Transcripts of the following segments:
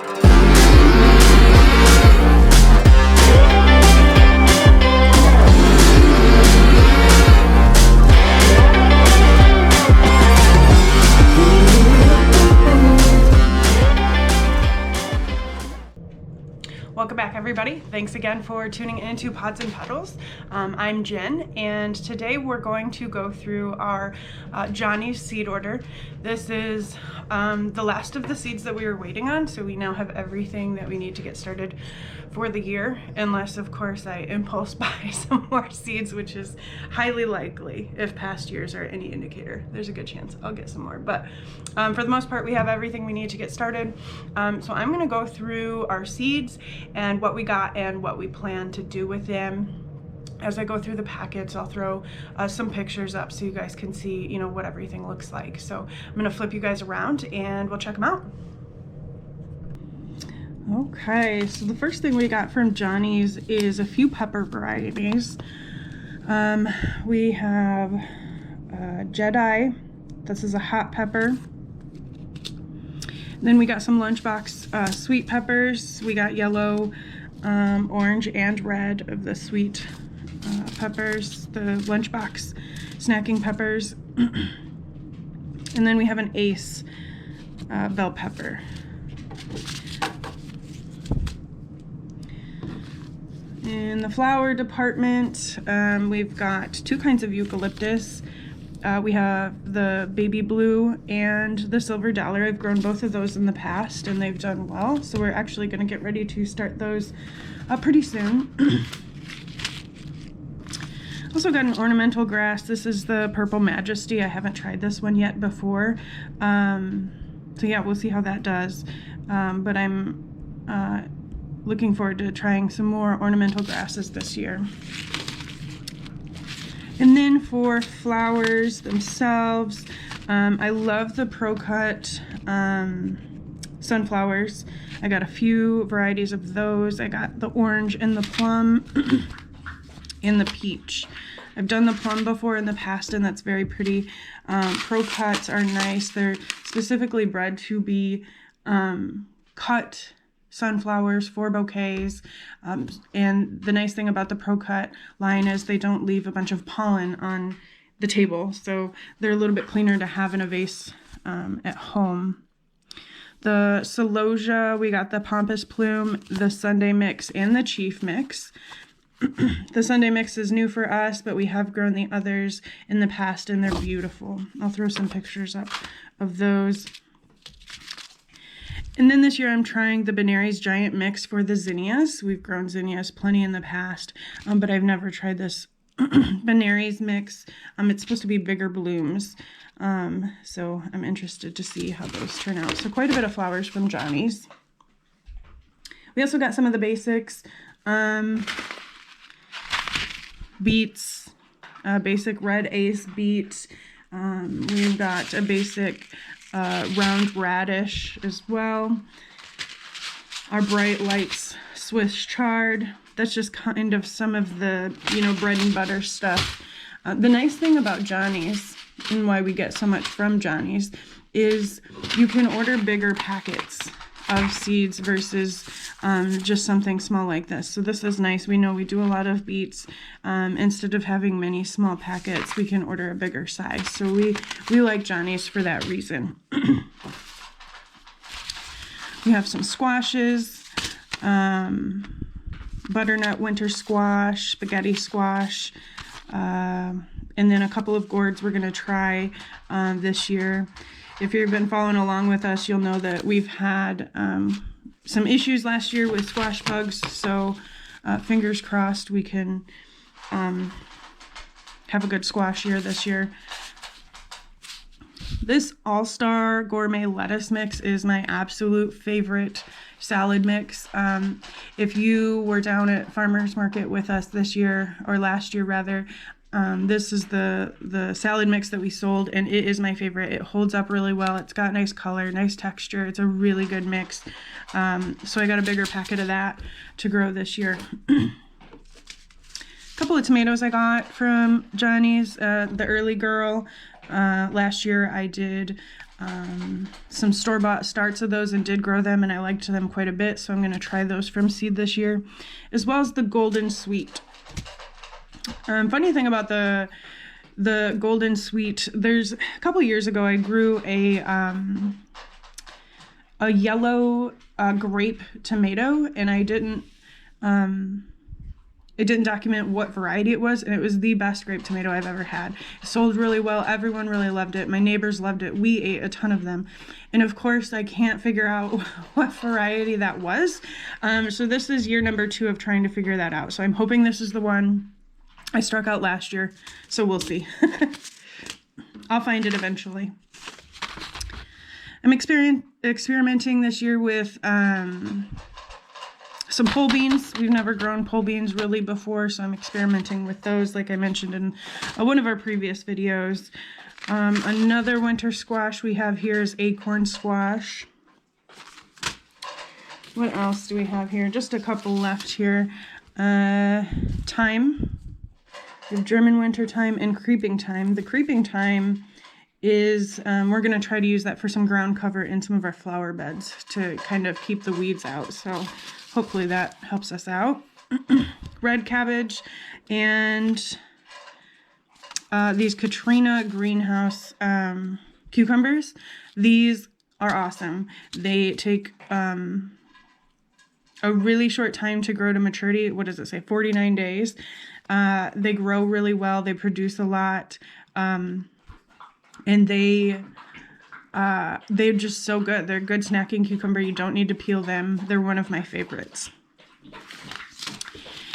Welcome back, everybody. Thanks again for tuning into Pods and Petals. I'm Jen, and today we're going to go through our Johnny's seed order. This is the last of the seeds that we were waiting on, so we now have everything that we need to get started for the year, unless, of course, I impulse buy some more seeds, which is highly likely. If past years are any indicator, there's a good chance I'll get some more. But for the most part, we have everything we need to get started. So I'm going to go through our seeds and what we got and what we plan to do with them. As I go through the packets, I'll throw some pictures up so you guys can see, you know, what everything looks like. So I'm going to flip you guys around and we'll check them out. Okay, so the first thing we got from Johnny's is a few pepper varieties. We have Jedi. This is a hot pepper. Then we got some lunchbox sweet peppers. We got yellow, orange, and red of the sweet peppers, the lunchbox snacking peppers. And then we have an Ace bell pepper. In the flower department, we've got two kinds of eucalyptus. We have the baby blue and the silver dollar. I've grown both of those in the past and they've done well, so we're actually going to get ready to start those pretty soon. Also got an ornamental grass. This is the Purple Majesty. I haven't tried this one yet before, so yeah, we'll see how that does. But I'm looking forward to trying some more ornamental grasses this year. And then for flowers themselves, I love the ProCut sunflowers. I got a few varieties of those. I got the orange and the plum and the peach. I've done the plum before in the past and that's very pretty. ProCuts are nice. They're specifically bred to be cut sunflowers for bouquets, and the nice thing about the ProCut line is they don't leave a bunch of pollen on the table, so they're a little bit cleaner to have in a vase at home. The Celosia, we got the Pompous Plume, the Sunday Mix, and the Chief Mix. The Sunday Mix is new for us, but we have grown the others in the past and they're beautiful. I'll throw some pictures up of those. And then this year I'm trying the Benary's Giant Mix for the zinnias. We've grown zinnias plenty in the past, but I've never tried this Benary's mix. It's supposed to be bigger blooms, so I'm interested to see how those turn out. So quite a bit of flowers from Johnny's. We also got some of the basics. Beets, basic red Ace beet. We've got a basic round radish as well. Our Bright Lights Swiss chard. That's just kind of some of the, you know, bread and butter stuff. The nice thing about Johnny's and why we get so much from Johnny's is you can order bigger packets of seeds versus just something small like this. So this is nice. We know we do a lot of beets. Instead of having many small packets, we can order a bigger size. So we like Johnny's for that reason. We have some squashes, butternut winter squash, spaghetti squash, and then a couple of gourds we're going to try this year. If you've been following along with us, you'll know that we've had some issues last year with squash bugs, so fingers crossed we can have a good squash year this year. This All-Star Gourmet Lettuce Mix is my absolute favorite salad mix. If you were down at Farmer's Market with us this year, or last year rather, this is the salad mix that we sold, and it is my favorite. It holds up really well. It's got nice color, nice texture. It's a really good mix. So I got a bigger packet of that to grow this year. A couple of tomatoes I got from Johnny's, the Early Girl. Last year I did some store-bought starts of those and did grow them, and I liked them quite a bit, so I'm going to try those from seed this year, as well as the Golden Sweet. Funny thing about the Golden Sweet, there's a couple years ago I grew a yellow grape tomato, and I didn't it didn't document what variety it was, and it was the best grape tomato I've ever had. It sold really well. Everyone really loved it. My neighbors loved it. We ate a ton of them. And of course, I can't figure out what variety that was. So this is year number 2 of trying to figure that out. So I'm hoping this is the one I struck out last year. So we'll see. I'll find it eventually. I'm experimenting this year with some pole beans. We've never grown pole beans really before, so I'm experimenting with those, like I mentioned in one of our previous videos. Another winter squash we have here is acorn squash. What else do we have here? Just a couple left here. Thyme. We have German winter thyme and creeping thyme. The creeping thyme is, we're going to try to use that for some ground cover in some of our flower beds to kind of keep the weeds out. So hopefully that helps us out. Red cabbage and these Katrina greenhouse cucumbers. These are awesome. They take a really short time to grow to maturity. What does it say? 49 days. They grow really well. They produce a lot. And they're just so good. They're good snacking cucumber. You don't need to peel them. They're one of my favorites.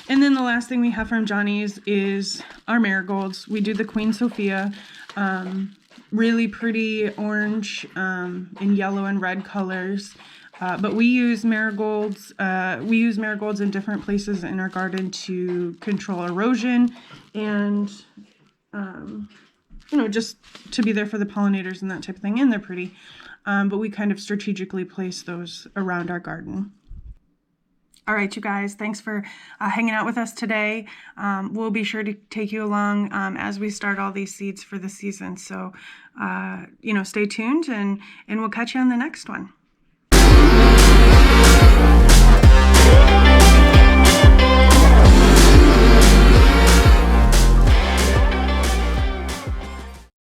And then the last thing we have from Johnny's is our marigolds. We do the Queen Sophia, really pretty orange and yellow and red colors. But we use marigolds. We use marigolds in different places in our garden to control erosion and you know, just to be there for the pollinators and that type of thing. And they're pretty. But we kind of strategically place those around our garden. All right, you guys, thanks for hanging out with us today. We'll be sure to take you along as we start all these seeds for the season. So, you know, stay tuned and we'll catch you on the next one.